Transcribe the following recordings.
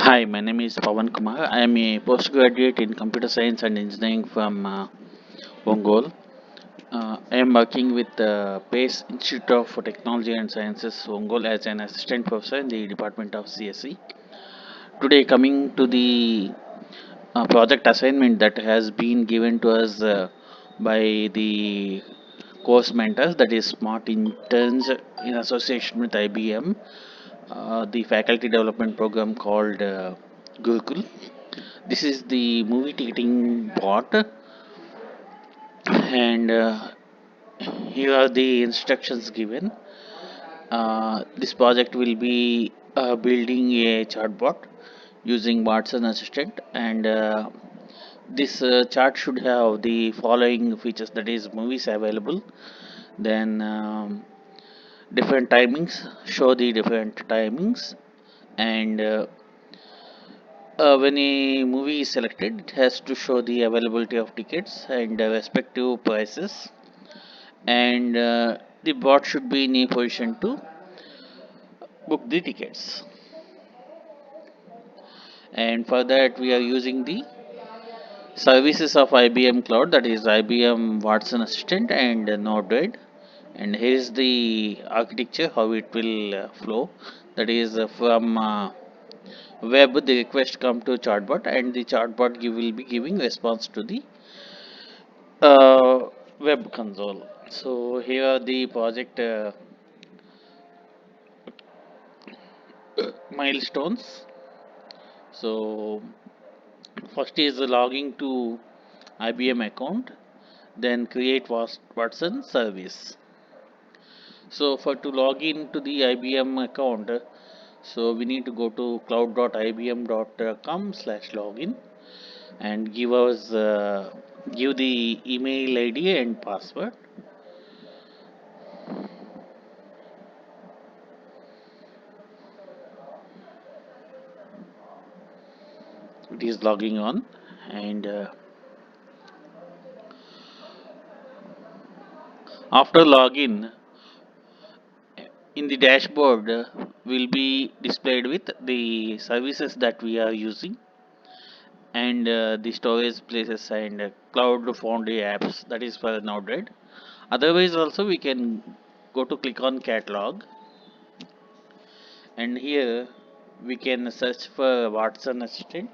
Hi, my name is Pawan Kumar. I am a postgraduate in computer science and engineering from Ongole. I am working with the PACE Institute of Technology and Sciences, Ongole, as an assistant professor in the Department of CSE. Today, coming to the project assignment that has been given to us by the course mentors, that is Smart Interns in association with IBM, the faculty development program called Gurukul. This is the movie ticketing bot, and here are the instructions given. This project will be building a chatbot using Watson Assistant, and this chart should have the following features, that is movies available, then different timings, show the different timings, and when a movie is selected, it has to show the availability of tickets and respective prices, and the bot should be in a position to book the tickets. And for that, we are using the services of IBM Cloud, that is IBM Watson Assistant and Node-RED. And here is the architecture how it will flow. That is from web, the request come to chatbot, and the chatbot will be giving response to the uh, web console. So here are the project milestones. So first is logging to IBM account, then create Watson service. So for to log in to the IBM account, so we need to go to cloud.ibm.com/login and give the email ID and password. It is logging on, and after login, in the dashboard will be displayed with the services that we are using, and the storage places and cloud foundry apps, that is for Node-RED. Otherwise also we can go to click on catalog, and here we can search for Watson Assistant,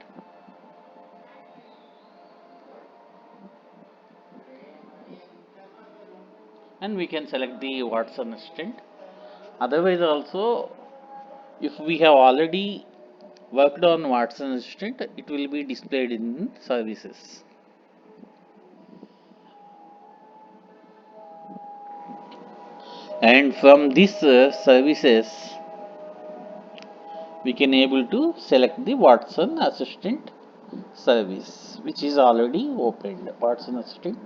and we can select the Watson Assistant. Otherwise also, if we have already worked on Watson Assistant, it will be displayed in services. And from these services, we can able to select the Watson Assistant service, which is already opened. Watson Assistant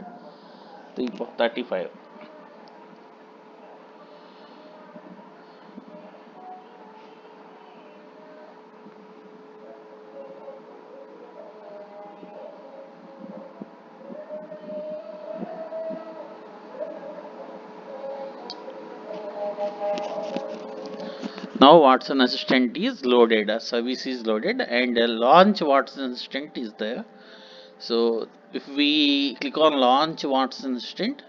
335. Now Watson Assistant is loaded, a service is loaded, and a launch Watson Assistant is there. So if we click on launch Watson Assistant,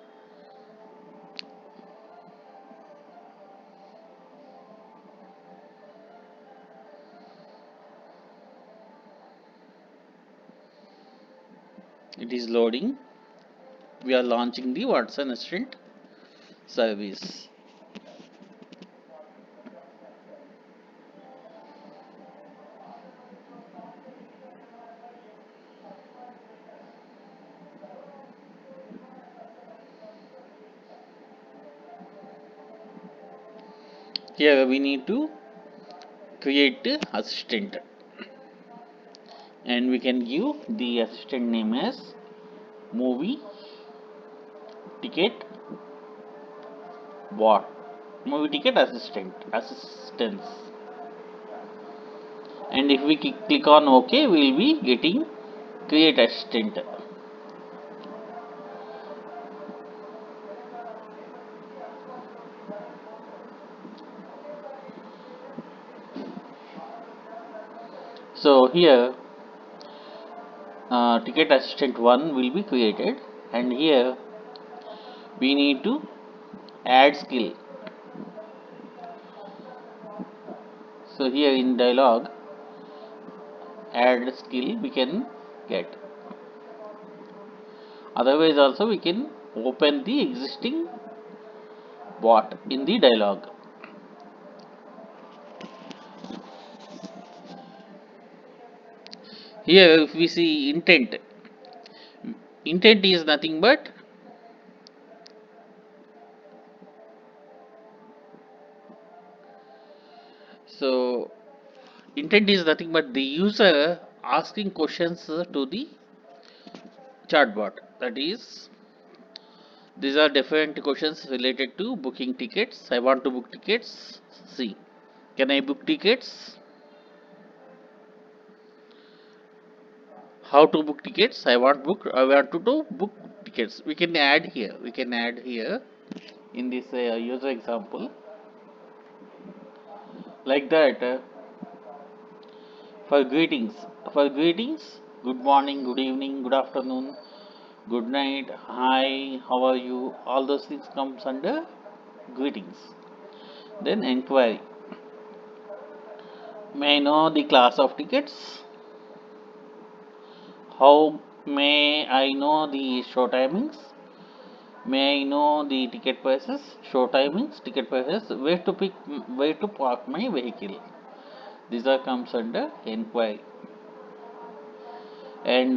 it is loading. We are launching the Watson Assistant service. Here we need to create the assistant, and we can give the assistant name as movie ticket bot, movie ticket assistance. And if we click on OK, we will be getting create assistant. So here ticket assistant 1 will be created, and here we need to add skill. So here in dialog add skill we can get. Otherwise also we can open the existing bot in the dialog. Here if we see intent is nothing but so intent is nothing but the user asking questions to the chatbot. That is, these are different questions related to booking tickets. I want to book tickets. See, can I book tickets? How to book tickets? I want to book tickets. We can add here. We can add here in this user example like that. For greetings, good morning, good evening, good afternoon, good night, hi, how are you? All those things comes under greetings. Then inquiry. May I know the class of tickets? How may I know the show timings? May I know the ticket prices? Show timings, ticket prices, where to park my vehicle? These are comes under inquiry. And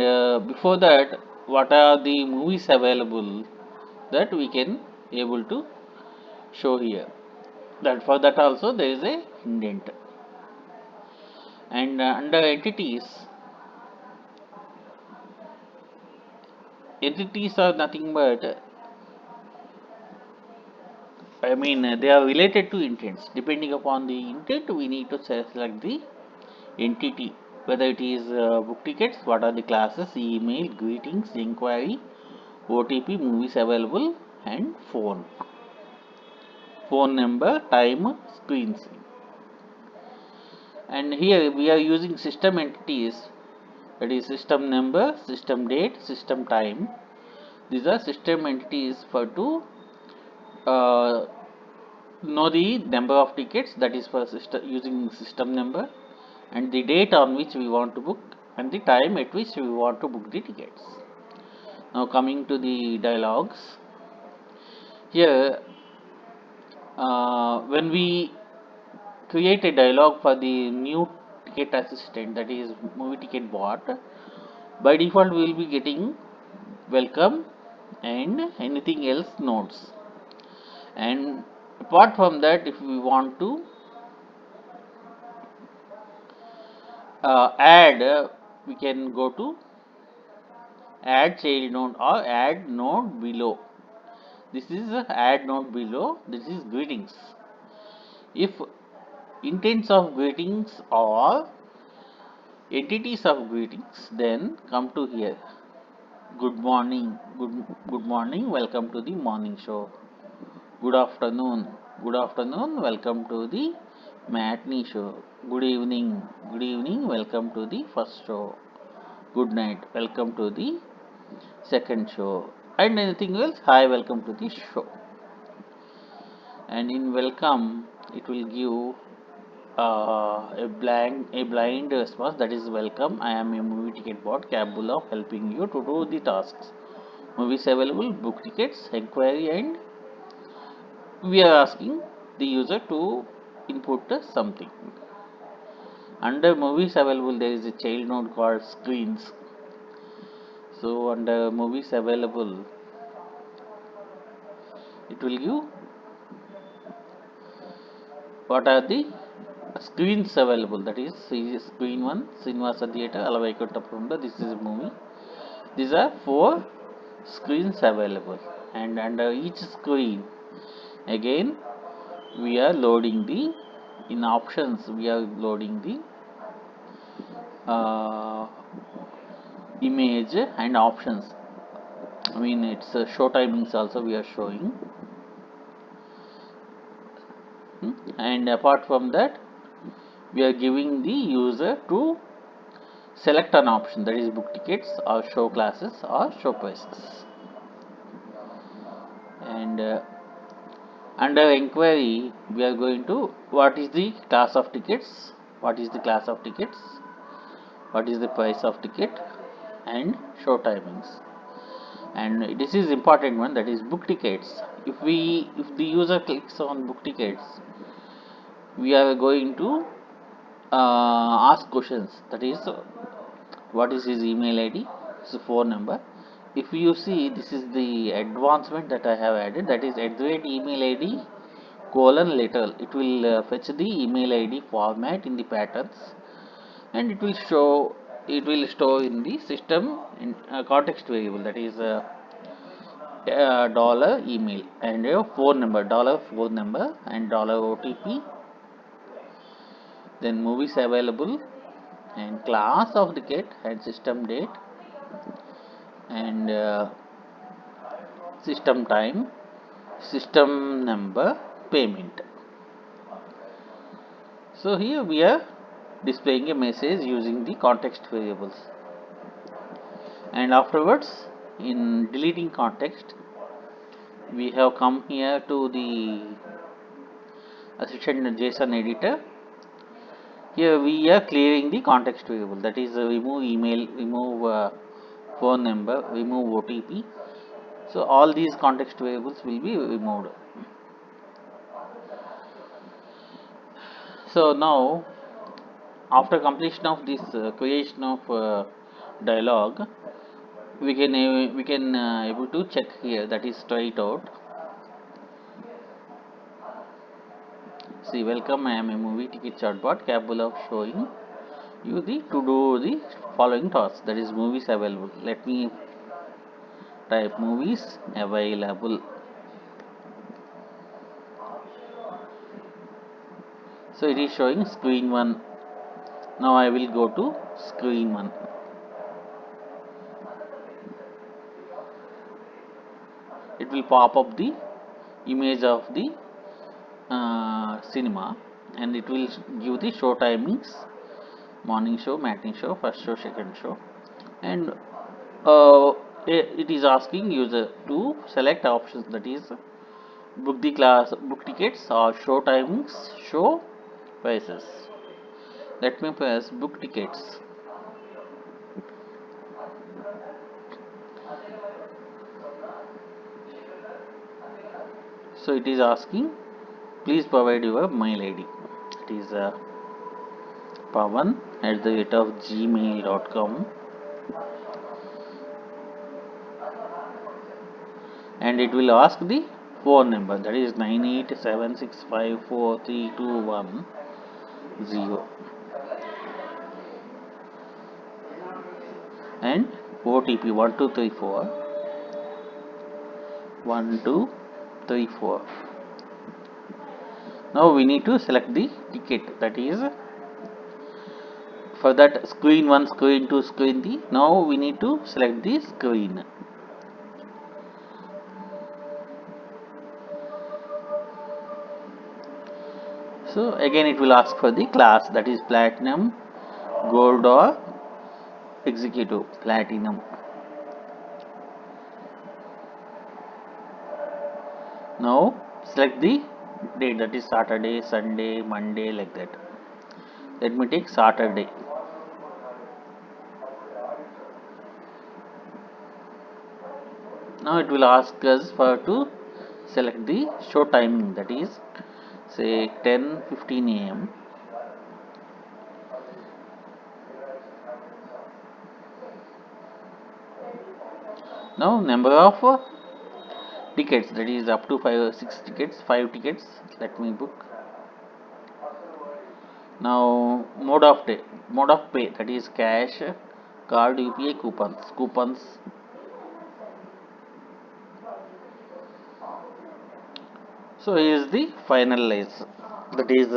before that, what are the movies available that we can able to show here? That for that also there is a indent. And under entities are nothing but they are related to intents. Depending upon the intent, we need to select the entity, whether it is book tickets, what are the classes, email, greetings, inquiry, OTP, movies available, and phone number, time, screens. And here we are using system entities, that is system number, system date, system time. These are system entities for to uh, know the number of tickets, that is for system using system number, and the date on which we want to book and the time at which we want to book the tickets. Now coming to the dialogues, here when we create a dialogue for the new ticket assistant, that is movie ticket bot, by default we will be getting welcome and anything else notes. And apart from that, if we want to add, we can go to add child node or add node below. This is add node below. This is greetings. If intents of greetings or entities of greetings, then come to here. Good morning, good morning, welcome to the morning show. Good afternoon, welcome to the matinee show. Good evening, welcome to the first show. Good night, welcome to the second show. And anything else, hi, welcome to the show. And in welcome it will give a blind response, that is welcome, I am a movie ticket bot capable of helping you to do the tasks. Movies available, book tickets, inquiry, and we are asking the user to input something. Under movies available there is a child node called screens. So under movies available it will give what are the screens available, that is screen 1 Srinivasa theater Alavaikuntapuramba, this is a movie. These are 4 screens available, and under each screen again we are loading the, in options we are loading the uh, image and options. It's show timings also we are showing. And apart from that we are giving the user to select an option, that is book tickets or show classes or show prices. And under inquiry we are going to what is the class of tickets, what is the class of tickets, what is the price of ticket, and show timings. And this is important one, that is book tickets. If the user clicks on book tickets, we are going to ask questions, that is what is his email id, his phone number. If you see, this is the advancement that I have added, that is at the rate email id colon letter. It will fetch the email id format in the patterns, and it will store in the system in context variable, that is dollar email and a phone number, dollar phone number and dollar otp, then movies available and class of ticket and system date and system time, system number, payment. So here we are displaying a message using the context variables, and afterwards in deleting context we have come here to the assistant JSON editor. Here we are clearing the context variable, that is remove email, remove phone number, remove OTP. So all these context variables will be removed. So now after completion of this creation of dialog, we can able to check here, that is straight out. See, welcome, I am a movie ticket chatbot capable of showing you the to do the following tasks, that is movies available. Let me type movies available. So it is showing screen 1. Now I will go to screen 1. It will pop up the image of the cinema, and it will give the show timings: morning show, matinee show, first show, second show. And it is asking user to select options, that is book the class, book tickets or show timings, show prices. Let me press book tickets. So it is asking, please provide your mail id. It is pavan@gmail.com, and it will ask the phone number, that is 9876543210, and OTP 1234. Now we need to select the ticket, that is for that screen 1, screen 2, screen 3. Now we need to select the screen. So again it will ask for the class, that is platinum, gold or executive. Platinum. Now select the date, that is Saturday, Sunday, Monday, like that. Let me take Saturday. Now it will ask us for to select the show timing, that is say 10:15 a.m. Now number of tickets, that is up to 6 tickets, 5 tickets. Let me book. Now mode of pay, that is cash, card, UPI, coupons. So here is the finalize, that is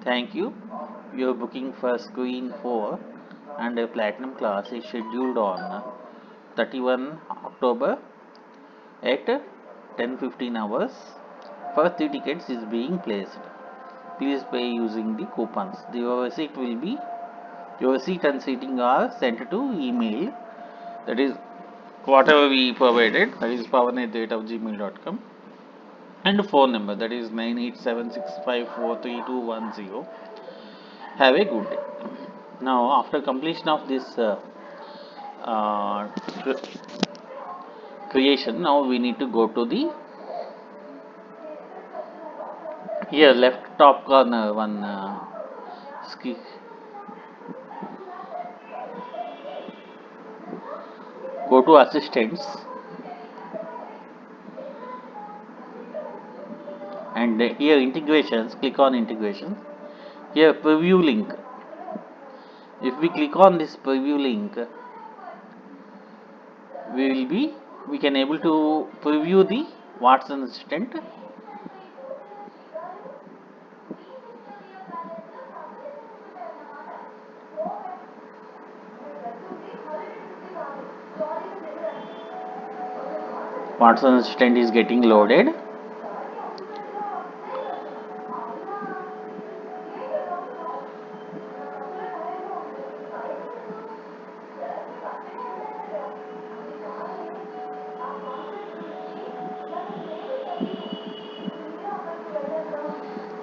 thank you, your booking for screen 4 and a platinum class is scheduled on 31 October at 10:15 hours. For 3 tickets is being placed. Please pay using the coupons. The receipt will be Your receipt and seating are sent to email. That is whatever we provided. That is powernet@gmail.com. And phone number, that is 98765432210. Have a good day. Now, after completion of this uh, creation, now we need to go to the here left top corner one go to assistants and here integrations, click on integrations. Here preview link. If we click on this preview link, we can able to preview the Watson assistant. Watson assistant is getting loaded.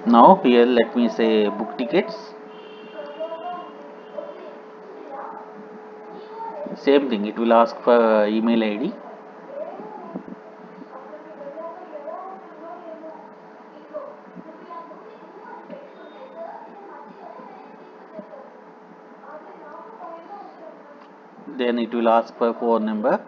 Now here let me say book tickets. Same thing, it will ask for email ID. Then it will ask for phone number.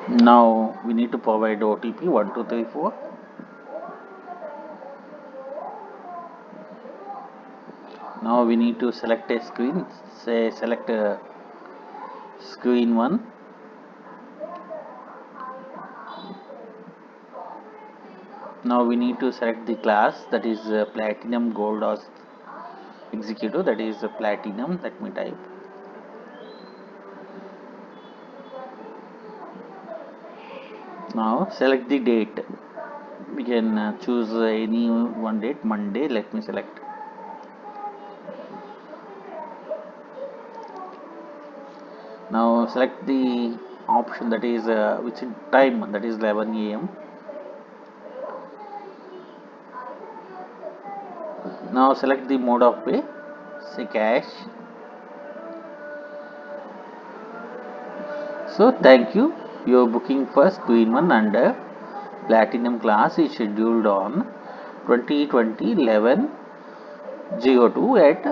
Now we need to provide OTP 1234. Now we need to select a screen. Say select screen 1. Now we need to select the class, that is platinum, gold or executive. That is platinum. Let me type. Now select the date. We can choose any one date. Monday. Let me select. Now select the option, that is which time, that is 11 a.m. Now select the mode of pay. Say cash. So thank you. Your booking for Queen 1 under Platinum class is scheduled on 2020 11:02 at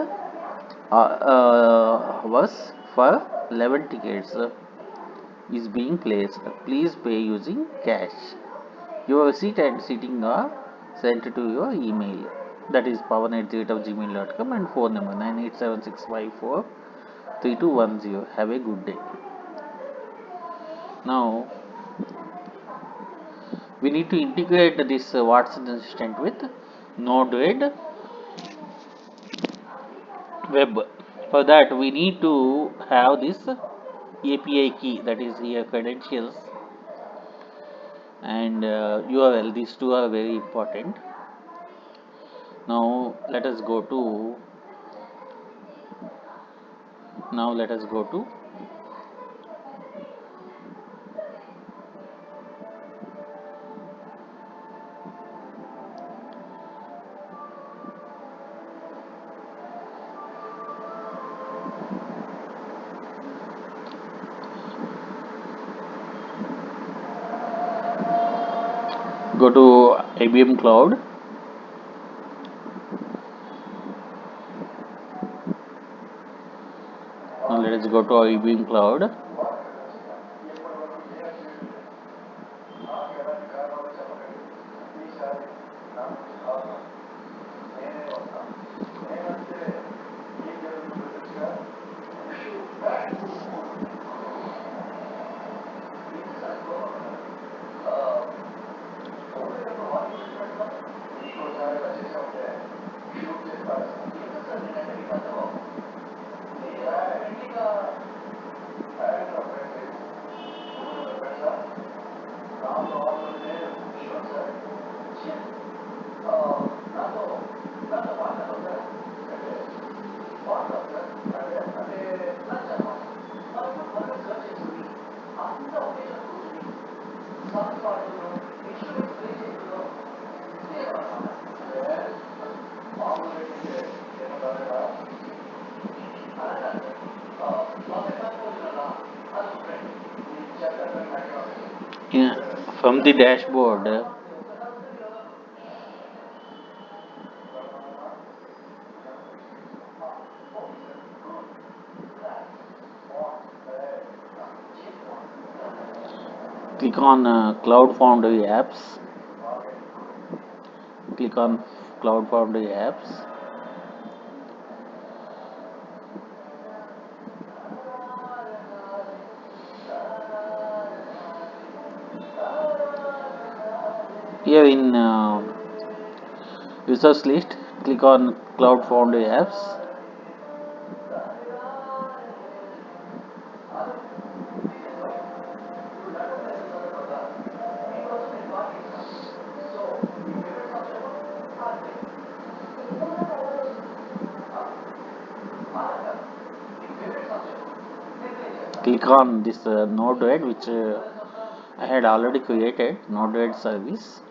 hours for 11 tickets is being placed. Please pay using cash. Your receipt and seating are sent to your email. That is powernet@gmail.com and phone number 98765432210. Have a good day. Now we need to integrate this Watson assistant with Node-RED web. For that we need to have this API key, that is here credentials and URL. These two are very important. Now let us go to now let us go to go to IBM Cloud. Now let us go to IBM Cloud. Yeah, from the dashboard, click on Cloud Foundry apps. Click on Cloud Foundry apps. Here in users list, click on Cloud Foundry apps. Click on this Node-RED, which I had already created Node-RED service.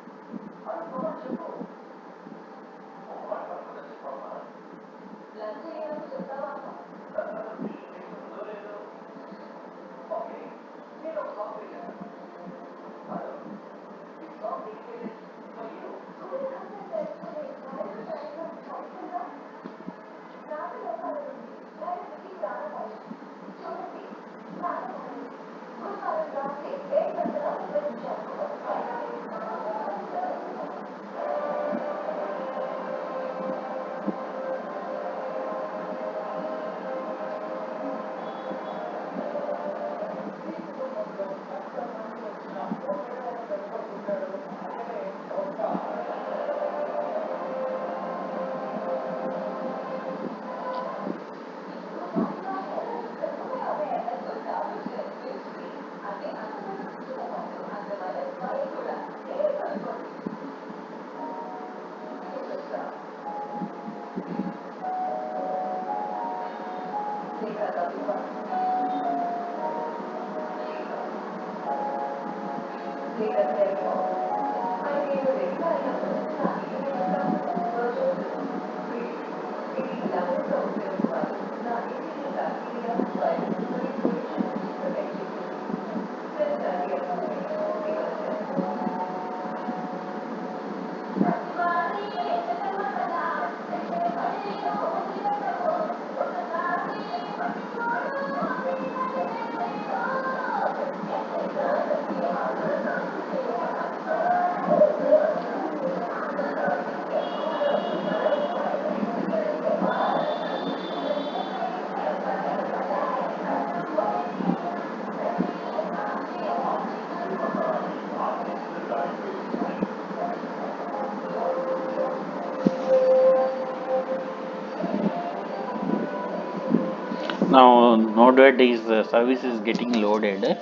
Now Node-RED is service is getting loaded.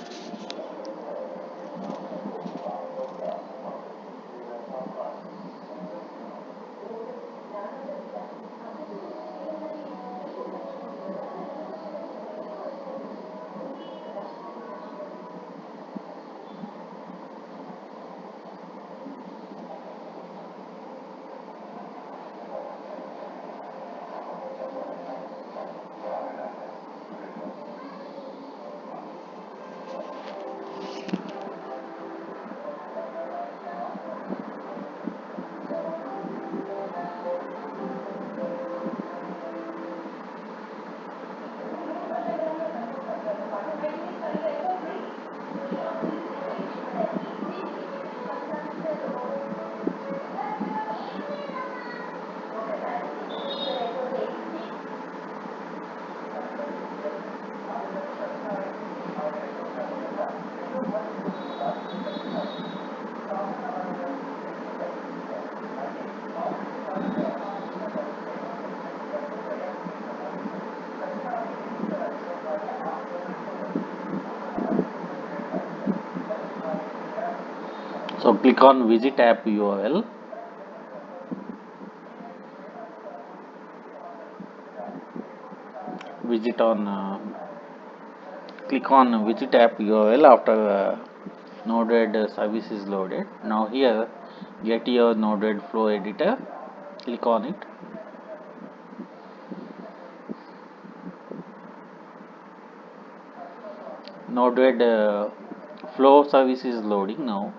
So click on visit app URL. Visit on Click on visit app URL after Node-RED service is loaded. Now here get your Node-RED flow editor. Click on it. Node-RED flow service is loading now.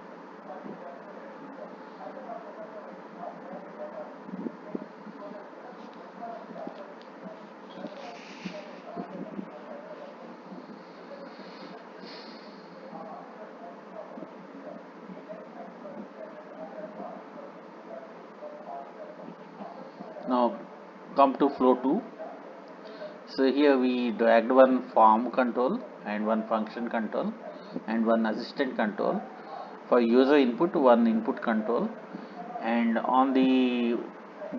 Now come to flow 2. So here we dragged one form control and one function control and one assistant control. For user input, one input control, and on the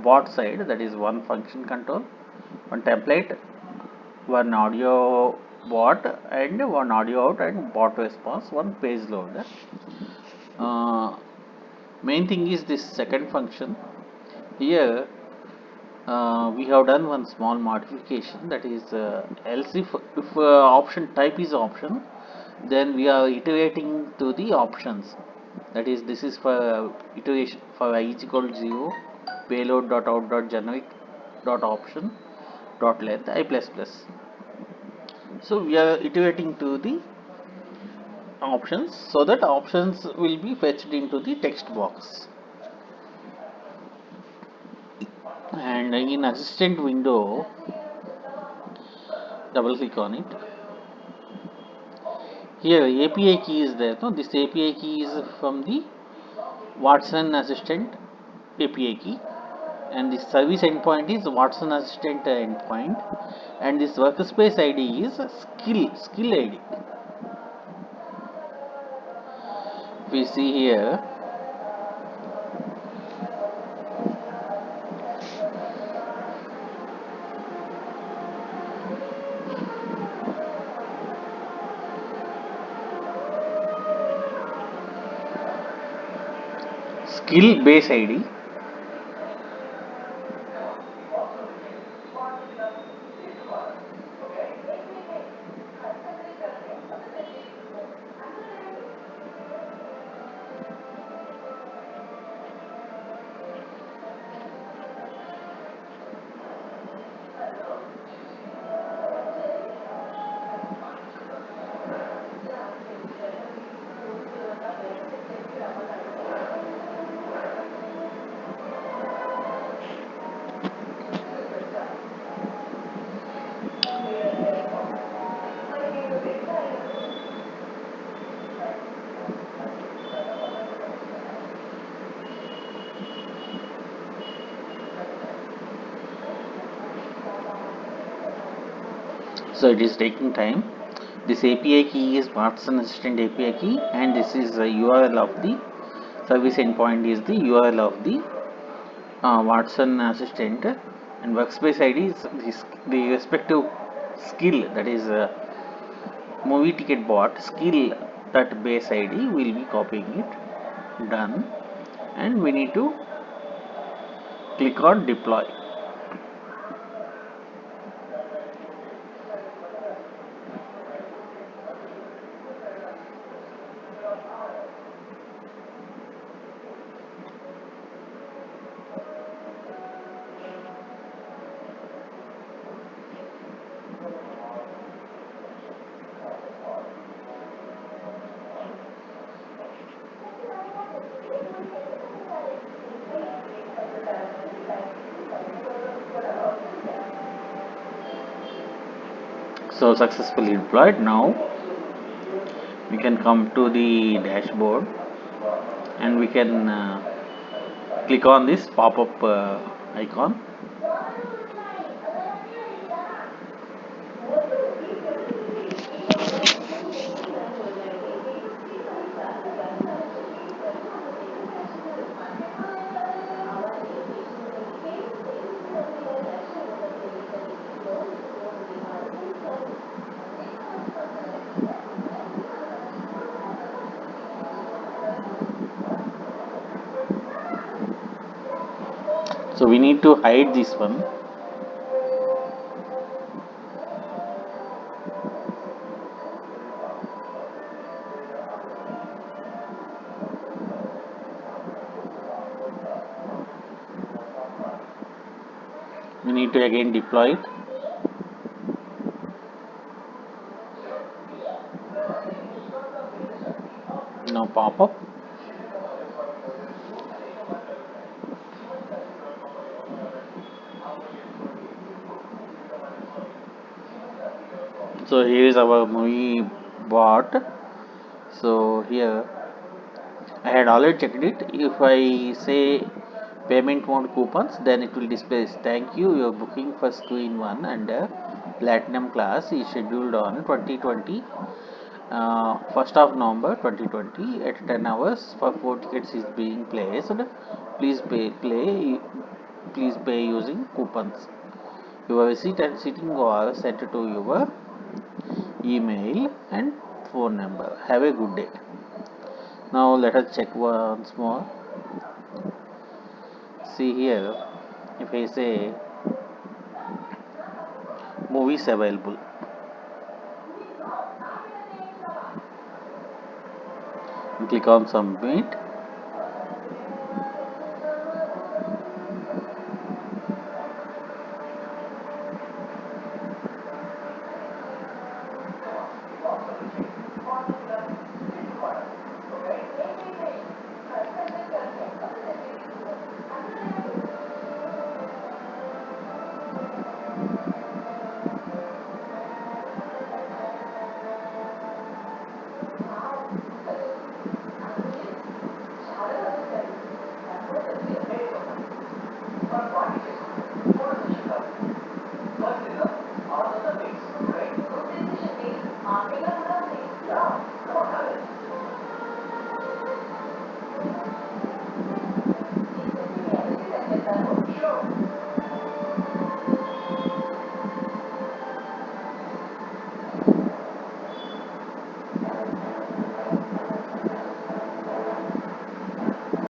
bot side, that is one function control, one template, one audio bot, and one audio out and bot response, one page loader. Main thing is this second function. Here we have done one small modification, that is else if option type is option, then we are iterating to the options. That is, this is for iteration for I is equal to 0, payload dot out dot generic dot option dot length I plus plus. So we are iterating to the options so that options will be fetched into the text box. And in assistant window, double click on it. Here API key is there. No, this API key is from the Watson Assistant API key, and this service endpoint is Watson Assistant endpoint, and this workspace ID is skill ID. We see here skill base ID. So it is taking time. This API key is Watson Assistant API key, and this is the URL of the service endpoint is the URL of the Watson Assistant, and workspace ID is the respective skill, that is movie ticket bot skill, that base ID will be copying it. Done, and we need to click on deploy. So successfully deployed. Now we can come to the dashboard, and we can click on this pop-up icon. So we need to hide this one. We need to again deploy it. Now pop up. So here is our movie bot. So here I had already checked it. If I say payment mode coupons, then it will display thank you. Your booking for screen 1 and platinum class is scheduled on 2020 1st of November 2020 at 10 hours for 4 tickets is being placed. Please pay using coupons. Your receipt and seating are sent to your email and phone number. Have a good day. Now let us check once more. See here, if I say movies available, click on submit.